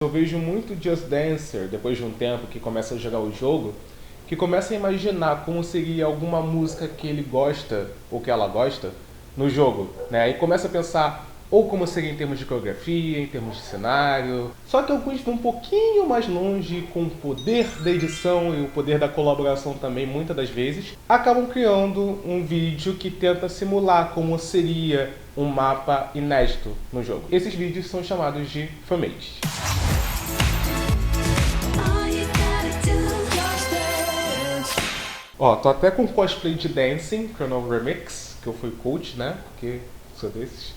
Eu vejo muito Just Dancer, depois de um tempo que começa a jogar o jogo, que começa a imaginar como seria alguma música que ele gosta ou que ela gosta no jogo, né? E começa a pensar ou como seria em termos de coreografia, em termos de cenário. Só que alguns vão um pouquinho mais longe com o poder da edição e o poder da colaboração também, muitas das vezes, acabam criando um vídeo que tenta simular como seria um mapa inédito no jogo. Esses vídeos são chamados de fanmades. Ó, tô até com cosplay de Dancing, Chrono Remix, que eu fui coach, né? Porque sou desses.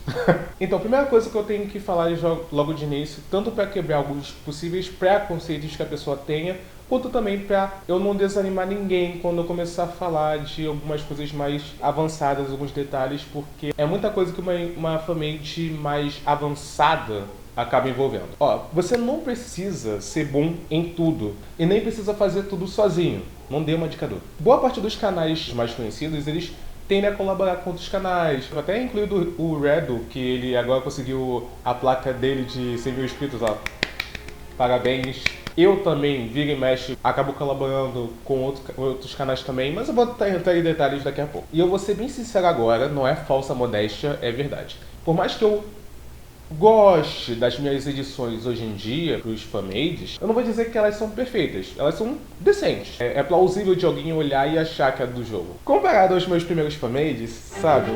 Então, a primeira coisa que eu tenho que falar logo de início, tanto para quebrar alguns possíveis preconceitos que a pessoa tenha, quanto também para eu não desanimar ninguém quando eu começar a falar de algumas coisas mais avançadas, alguns detalhes, porque é muita coisa que uma fanmade mais avançada acaba envolvendo. Ó, você não precisa ser bom em tudo e nem precisa fazer tudo sozinho. Não dê uma dica dura. Boa parte dos canais mais conhecidos, eles tendem a colaborar com outros canais. Até incluído o Redo, que ele agora conseguiu a placa dele de 100 mil inscritos, ó. Parabéns. Eu também, vira e mexe, acabo colaborando com outros canais também, mas eu vou entrar em detalhes daqui a pouco. E eu vou ser bem sincero agora, não é falsa modéstia, é verdade. Por mais que eu goste das minhas edições hoje em dia, para os fanmades, eu não vou dizer que elas são perfeitas, elas são decentes. É plausível de alguém olhar e achar que é do jogo. Comparado aos meus primeiros fanmades, sabe?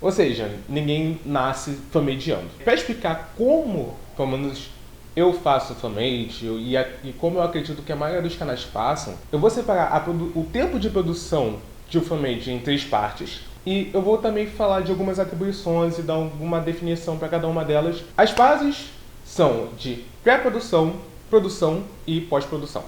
Ou seja, ninguém nasce fanmadeando. Para explicar como, pelo menos, eu faço fanmade e como eu acredito que a maioria dos canais passam, eu vou separar o tempo de produção de um fanmade em 3 partes. E eu vou também falar de algumas atribuições e dar alguma definição para cada uma delas. As fases são de pré-produção, produção e pós-produção.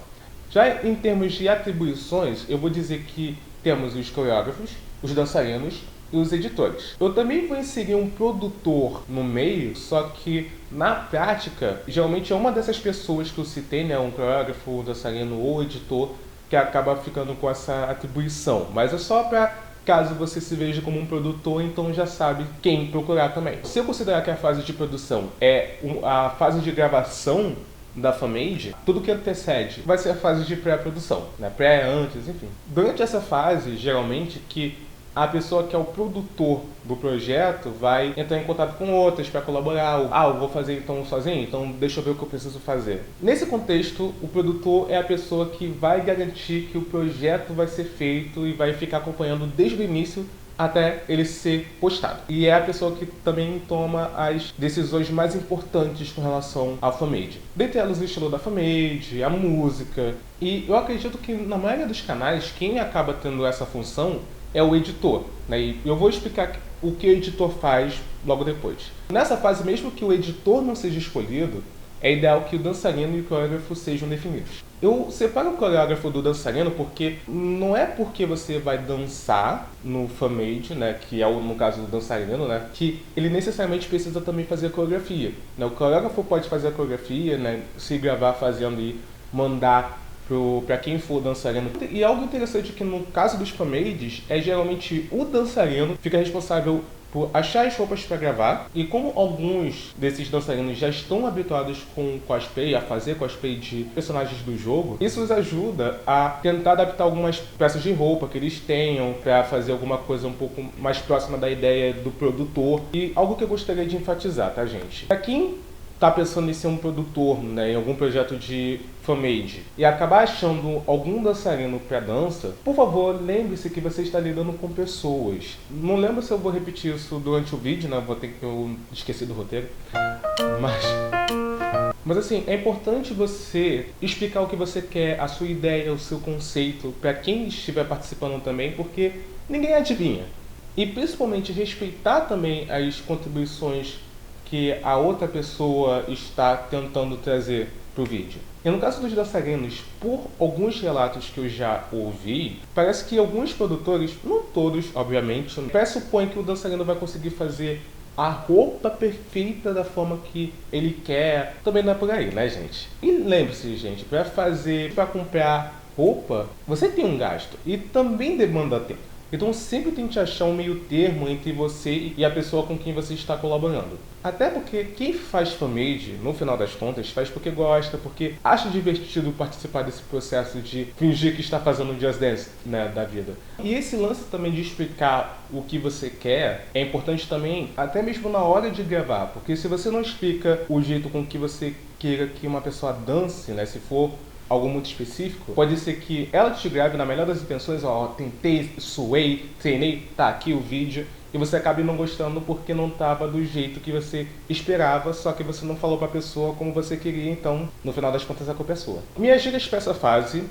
Já em termos de atribuições, eu vou dizer que temos os coreógrafos, os dançarinos e os editores. Eu também vou inserir um produtor no meio, só que na prática, geralmente é uma dessas pessoas que eu citei, né, um coreógrafo, um dançarino ou editor, que acaba ficando com essa atribuição. Mas é só para caso você se veja como um produtor, então já sabe quem procurar também. Se eu considerar que a fase de produção é a fase de gravação da fanmade, tudo que antecede vai ser a fase de pré-produção, né? Pré, antes, enfim. Durante essa fase, geralmente, que a pessoa que é o produtor do projeto vai entrar em contato com outras para colaborar. Eu vou fazer então sozinho, então deixa eu ver o que eu preciso fazer. Nesse contexto, o produtor é a pessoa que vai garantir que o projeto vai ser feito e vai ficar acompanhando desde o início até ele ser postado. E é a pessoa que também toma as decisões mais importantes com relação à fanmade. Dentre elas o estilo da fanmade, a música. E eu acredito que na maioria dos canais, quem acaba tendo essa função é o editor, né? E eu vou explicar o que o editor faz logo depois. Nessa fase, mesmo que o editor não seja escolhido, é ideal que o dançarino e o coreógrafo sejam definidos. Eu separo o coreógrafo do dançarino porque não é porque você vai dançar no fanmade, né, que é no caso do dançarino, né, que ele necessariamente precisa também fazer a coreografia, né? O coreógrafo pode fazer a coreografia, né, se gravar fazendo e mandar para quem for dançarino. E algo interessante que no caso dos fanmades é geralmente o dançarino fica responsável por achar as roupas para gravar, e como alguns desses dançarinos já estão habituados com cosplay, a fazer cosplay de personagens do jogo, isso os ajuda a tentar adaptar algumas peças de roupa que eles tenham para fazer alguma coisa um pouco mais próxima da ideia do produtor. E algo que eu gostaria de enfatizar, tá, gente? Para quem tá pensando em ser um produtor, né, em algum projeto de fanmade e acabar achando algum dançarino para dança, por favor, lembre-se que você está lidando com pessoas. Não lembro se eu vou repetir isso durante o vídeo, né? Vou ter que eu esqueci do roteiro. Mas assim, é importante você explicar o que você quer, a sua ideia, o seu conceito, para quem estiver participando também, porque ninguém adivinha. E principalmente respeitar também as contribuições que a outra pessoa está tentando trazer para o vídeo. E no caso dos dançarinos, por alguns relatos que eu já ouvi, parece que alguns produtores, não todos, obviamente, pressupõem que o dançarino vai conseguir fazer a roupa perfeita da forma que ele quer. Também não é por aí, né, gente? E lembre-se, gente, para comprar roupa, você tem um gasto e também demanda tempo. Então sempre tente achar um meio termo entre você e a pessoa com quem você está colaborando. Até porque quem faz fanmade, no final das contas, faz porque gosta, porque acha divertido participar desse processo de fingir que está fazendo um Just Dance, né, da vida. E esse lance também de explicar o que você quer é importante também, até mesmo na hora de gravar, porque se você não explica o jeito com que você queira que uma pessoa dance, né, se for algo muito específico, pode ser que ela te grave na melhor das intenções, ó, tentei, suei, treinei, tá aqui o vídeo, e você acabe não gostando porque não estava do jeito que você esperava, só que você não falou para a pessoa como você queria, então no final das contas a culpa é sua. Minhas dicas para essa fase,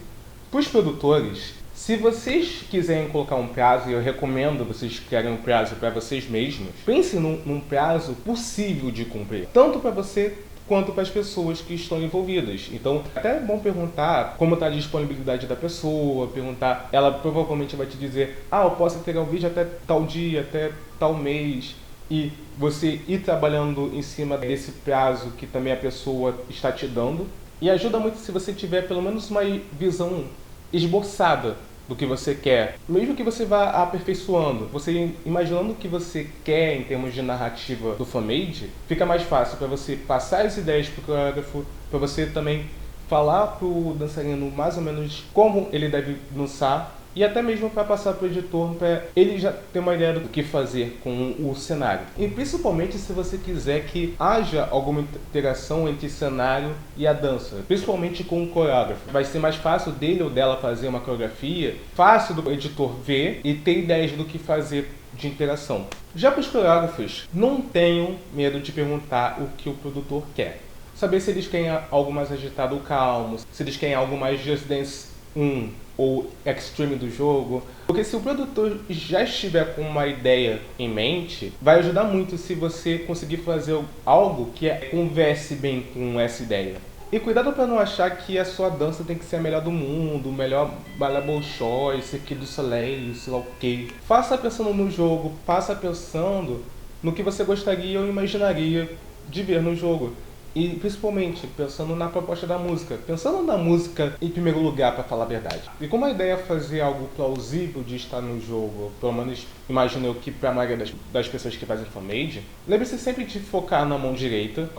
para os produtores, se vocês quiserem colocar um prazo, e eu recomendo vocês criarem um prazo para vocês mesmos, pense num prazo possível de cumprir, tanto para você quanto para as pessoas que estão envolvidas. Então, até é bom perguntar como está a disponibilidade da pessoa, perguntar, ela provavelmente vai te dizer, eu posso entregar o vídeo até tal dia, até tal mês, e você ir trabalhando em cima desse prazo que também a pessoa está te dando. E ajuda muito se você tiver pelo menos uma visão esboçada do que você quer, mesmo que você vá aperfeiçoando, você imaginando o que você quer em termos de narrativa do fanmade, fica mais fácil para você passar as ideias para o coreógrafo, para você também falar para o dançarino mais ou menos como ele deve dançar, e até mesmo para passar para o editor, para ele já ter uma ideia do que fazer com o cenário. E principalmente se você quiser que haja alguma interação entre cenário e a dança, principalmente com o coreógrafo. Vai ser mais fácil dele ou dela fazer uma coreografia, fácil do editor ver e ter ideias do que fazer de interação. Já para os coreógrafos, não tenham medo de perguntar o que o produtor quer. Saber se eles querem algo mais agitado ou calmo, se eles querem algo mais Just Dance 1 ou extreme do jogo, porque se o produtor já estiver com uma ideia em mente, vai ajudar muito se você conseguir fazer algo que converse bem com essa ideia. E cuidado para não achar que a sua dança tem que ser a melhor do mundo, o melhor Ballable Choice, Cirque du Soleil, sei lá o que. Faça pensando no jogo, faça pensando no que você gostaria ou imaginaria de ver no jogo. E principalmente pensando na proposta da música, pensando na música em primeiro lugar, para falar a verdade. E como a ideia é fazer algo plausível de estar no jogo, pelo menos imagino eu que para a maioria das pessoas que fazem fanmade, lembre-se sempre de focar na mão direita,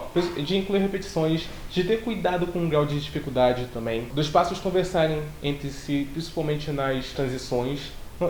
de incluir repetições, de ter cuidado com o grau de dificuldade também, dos passos conversarem entre si, principalmente nas transições.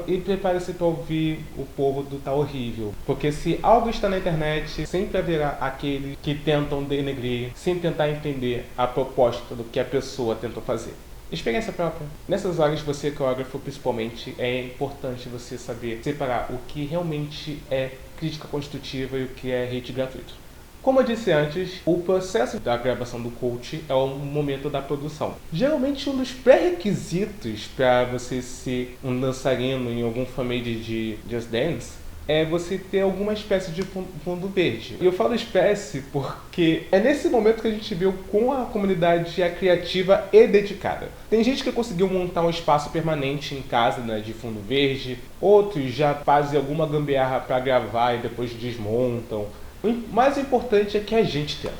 E prepare-se para ouvir o povo do tá horrível. Porque se algo está na internet, sempre haverá aqueles que tentam denegrir, sem tentar entender a proposta do que a pessoa tentou fazer. Experiência própria. Nessas horas, você, coreógrafo, principalmente, é importante você saber separar o que realmente é crítica construtiva e o que é hate gratuito. Como eu disse antes, o processo da gravação do coach é o momento da produção. Geralmente um dos pré-requisitos para você ser um dançarino em algum fanmade de Just Dance é você ter alguma espécie de fundo verde. E eu falo espécie porque é nesse momento que a gente viu como a comunidade é criativa e dedicada. Tem gente que conseguiu montar um espaço permanente em casa, né, de fundo verde, outros já fazem alguma gambiarra para gravar e depois desmontam. O mais importante é que a gente tenta.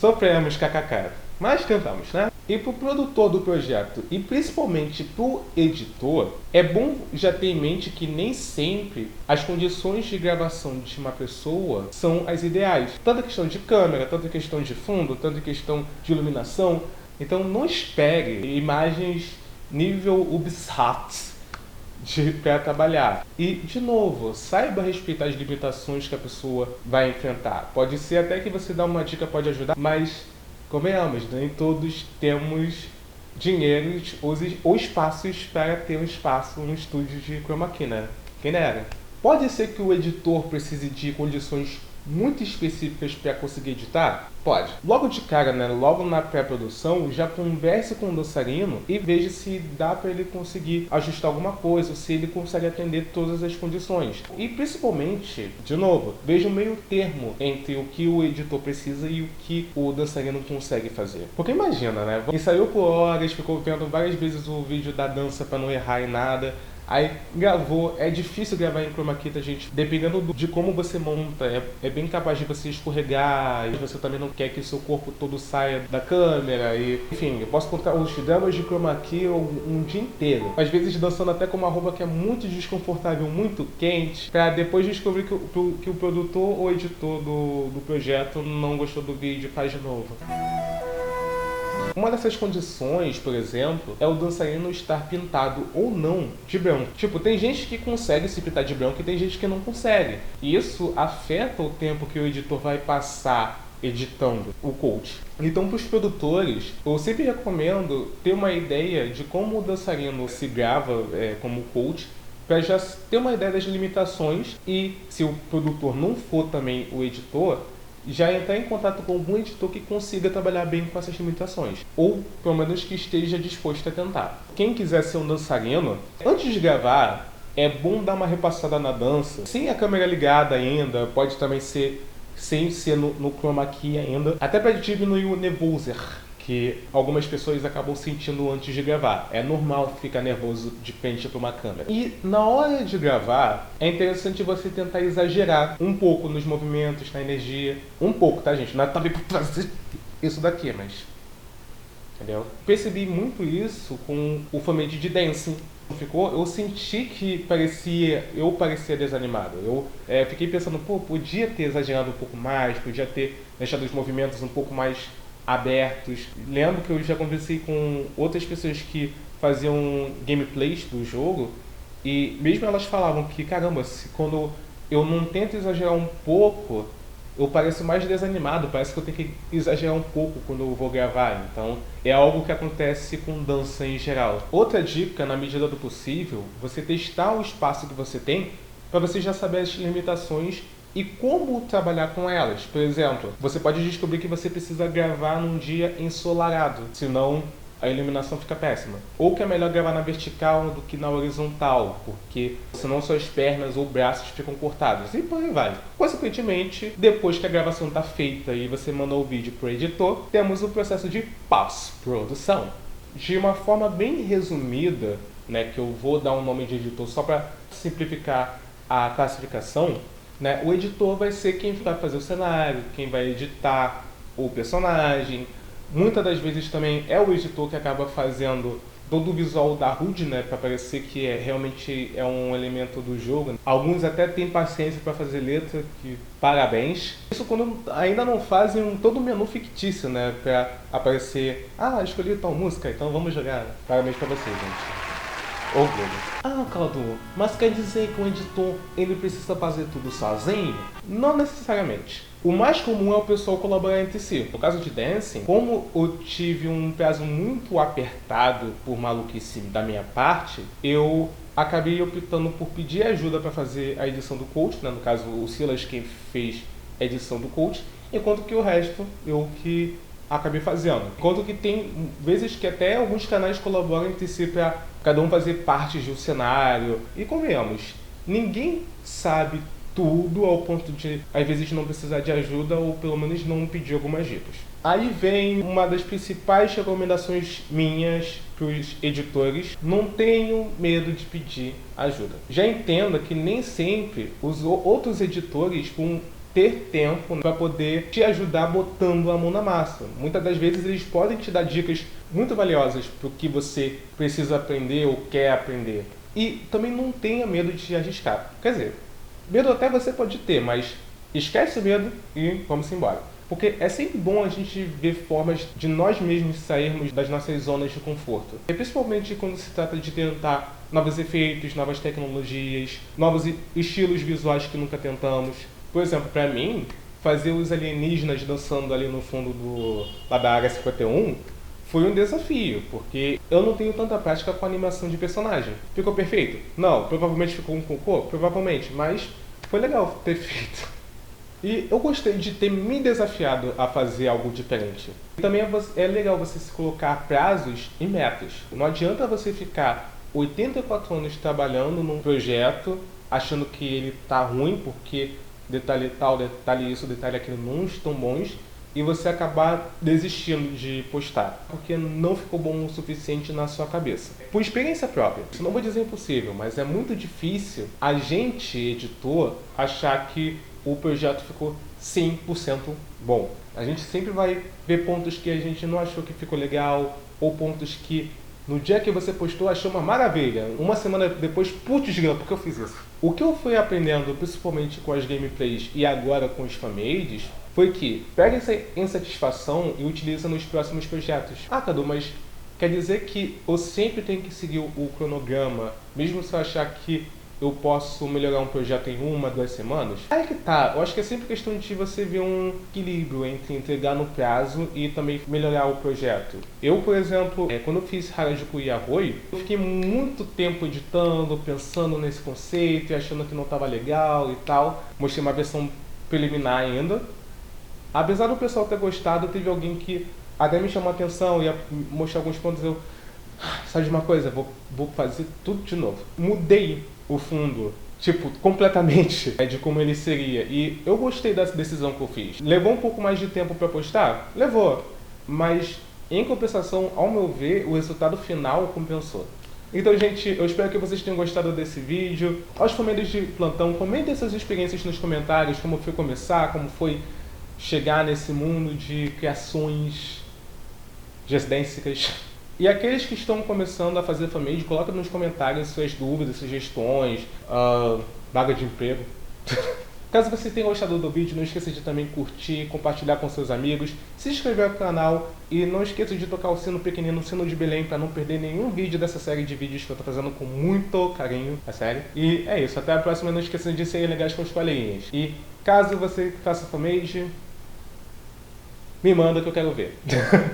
Sofremos, kkk. Mas tentamos, né? E pro produtor do projeto e principalmente pro editor, é bom já ter em mente que nem sempre as condições de gravação de uma pessoa são as ideais. Tanto a questão de câmera, tanto a questão de fundo, tanto a questão de iluminação. Então não espere imagens nível Ubisoft para trabalhar. E, de novo, saiba respeitar as limitações que a pessoa vai enfrentar. Pode ser até que você dá uma dica, pode ajudar, mas, convenhamos, nem todos temos dinheiro ou espaços para ter um espaço no estúdio de chroma key, né? Quem dera. Pode ser que o editor precise de condições muito específicas para conseguir editar? Pode. Logo de cara, né, logo na pré-produção, já converse com o dançarino e veja se dá para ele conseguir ajustar alguma coisa, ou se ele consegue atender todas as condições. E principalmente, de novo, veja um meio termo entre o que o editor precisa e o que o dançarino consegue fazer. Porque imagina, né, ensaiou por horas, ficou vendo várias vezes o vídeo da dança para não errar em nada, Aí gravou, é difícil gravar em chroma key, tá, gente? Dependendo de como você monta, é bem capaz de você escorregar, e você também não quer que seu corpo todo saia da câmera, e enfim, eu posso contar os dramas de chroma key um dia inteiro. Às vezes dançando até com uma roupa que é muito desconfortável, muito quente, pra depois descobrir que o produtor ou editor do projeto não gostou do vídeo e faz de novo. Uma dessas condições, por exemplo, é o dançarino estar pintado ou não de branco. Tipo, tem gente que consegue se pintar de branco e tem gente que não consegue. E isso afeta o tempo que o editor vai passar editando o coach. Então, para os produtores, eu sempre recomendo ter uma ideia de como o dançarino se grava como coach, para já ter uma ideia das limitações e, se o produtor não for também o editor, já entrar em contato com algum editor que consiga trabalhar bem com essas limitações, ou pelo menos que esteja disposto a tentar. Quem quiser ser um dançarino, antes de gravar, é bom dar uma repassada na dança, sem a câmera ligada ainda, pode também ser sem ser no chroma key ainda, até para diminuir o nervoser que algumas pessoas acabam sentindo antes de gravar. É normal ficar nervoso de frente para uma câmera. E na hora de gravar, é interessante você tentar exagerar um pouco nos movimentos, na energia. Um pouco, tá, gente? Não é também para fazer isso daqui, mas... Entendeu? Percebi muito isso com o Family de Dancing. Eu senti que eu parecia desanimado. Eu fiquei pensando, podia ter exagerado um pouco mais, podia ter deixado os movimentos um pouco mais abertos. Lembro que eu já conversei com outras pessoas que faziam gameplays do jogo e mesmo elas falavam que, caramba, quando eu não tento exagerar um pouco, eu pareço mais desanimado, parece que eu tenho que exagerar um pouco quando eu vou gravar. Então é algo que acontece com dança em geral. Outra dica, na medida do possível, você testar o espaço que você tem para você já saber as limitações e como trabalhar com elas. Por exemplo, você pode descobrir que você precisa gravar num dia ensolarado, senão a iluminação fica péssima. Ou que é melhor gravar na vertical do que na horizontal, porque senão suas pernas ou braços ficam cortados. E por aí vai. Consequentemente, depois que a gravação está feita e você mandou o vídeo para o editor, temos o processo de pós-produção. De uma forma bem resumida, né, que eu vou dar um nome de editor só para simplificar a classificação, né, o editor vai ser quem vai fazer o cenário, quem vai editar o personagem. Muitas das vezes também é o editor que acaba fazendo todo o visual da HUD, né, para parecer que realmente é um elemento do jogo. Alguns até têm paciência para fazer letra, que parabéns. Isso quando ainda não fazem todo o menu fictício, né, para aparecer, escolhi tal música, então vamos jogar. Parabéns para vocês, gente. Orgulho. Claudio, mas quer dizer que o editor ele precisa fazer tudo sozinho? Não necessariamente. O mais comum é o pessoal colaborar entre si. No caso de Dancing, como eu tive um prazo muito apertado por maluquice da minha parte, eu acabei optando por pedir ajuda para fazer a edição do coach, né? No caso o Silas quem fez a edição do coach, enquanto que o resto eu que acabei fazendo. Enquanto que tem vezes que até alguns canais colaboram entre si para cada um fazer parte de um cenário. E convenhamos, ninguém sabe tudo ao ponto de, às vezes, não precisar de ajuda ou pelo menos não pedir algumas dicas. Aí vem uma das principais recomendações minhas para os editores: não tenham medo de pedir ajuda. Já entenda que nem sempre os outros editores vão ter tempo para poder te ajudar botando a mão na massa. Muitas das vezes eles podem te dar dicas muito valiosas para o que você precisa aprender ou quer aprender. E também não tenha medo de arriscar. Quer dizer, medo até você pode ter, mas esquece o medo e vamos embora. Porque é sempre bom a gente ver formas de nós mesmos sairmos das nossas zonas de conforto. E principalmente quando se trata de tentar novos efeitos, novas tecnologias, novos estilos visuais que nunca tentamos. Por exemplo, para mim, fazer os alienígenas dançando ali no fundo lá da Área 51 foi um desafio, porque eu não tenho tanta prática com animação de personagem. Ficou perfeito? Não. Provavelmente ficou um cocô? Provavelmente, mas foi legal ter feito. E eu gostei de ter me desafiado a fazer algo diferente. E também é legal você se colocar prazos e metas. Não adianta você ficar 84 anos trabalhando num projeto achando que ele tá ruim porque detalhe tal, detalhe isso, detalhe aquilo não estão bons, e você acabar desistindo de postar, porque não ficou bom o suficiente na sua cabeça. Por experiência própria, eu não vou dizer impossível, mas é muito difícil a gente, editor, achar que o projeto ficou 100% bom. A gente sempre vai ver pontos que a gente não achou que ficou legal, ou pontos que no dia que você postou achou uma maravilha. Uma semana depois, putz, por que eu fiz isso? O que eu fui aprendendo, principalmente com as gameplays e agora com os fanmades, foi que pega essa insatisfação e utiliza nos próximos projetos. Ah, Cadu, mas quer dizer que eu sempre tenho que seguir o cronograma, mesmo se eu achar que eu posso melhorar um projeto em 1, 2 semanas? Aí que tá, eu acho que é sempre questão de você ver um equilíbrio entre entregar no prazo e também melhorar o projeto. Eu, por exemplo, quando eu fiz Harajuku Yaoi, eu fiquei muito tempo editando, pensando nesse conceito e achando que não estava legal e tal. Mostrei uma versão preliminar ainda. Apesar do pessoal ter gostado, teve alguém que até me chamou a atenção e ia mostrar alguns pontos. Eu, sabe de uma coisa? Vou fazer tudo de novo. Mudei o fundo, tipo, completamente de como ele seria. E eu gostei dessa decisão que eu fiz. Levou um pouco mais de tempo para postar? Levou. Mas, em compensação, ao meu ver, o resultado final compensou. Então, gente, eu espero que vocês tenham gostado desse vídeo. Aos famílias de plantão, comentem suas experiências nos comentários, como foi começar, como foi chegar nesse mundo de criações geodésicas. E aqueles que estão começando a fazer fanmade, coloquem nos comentários suas dúvidas, sugestões, vaga de emprego. Caso você tenha gostado do vídeo, não esqueça de também curtir, compartilhar com seus amigos, se inscrever no canal e não esqueça de tocar o sino pequenino, o sino de Belém, para não perder nenhum vídeo dessa série de vídeos que eu estou fazendo com muito carinho, a série. E é isso, até a próxima, não esqueça de serem legais com os coleguinhas. E caso você faça fanmade, me manda que eu quero ver.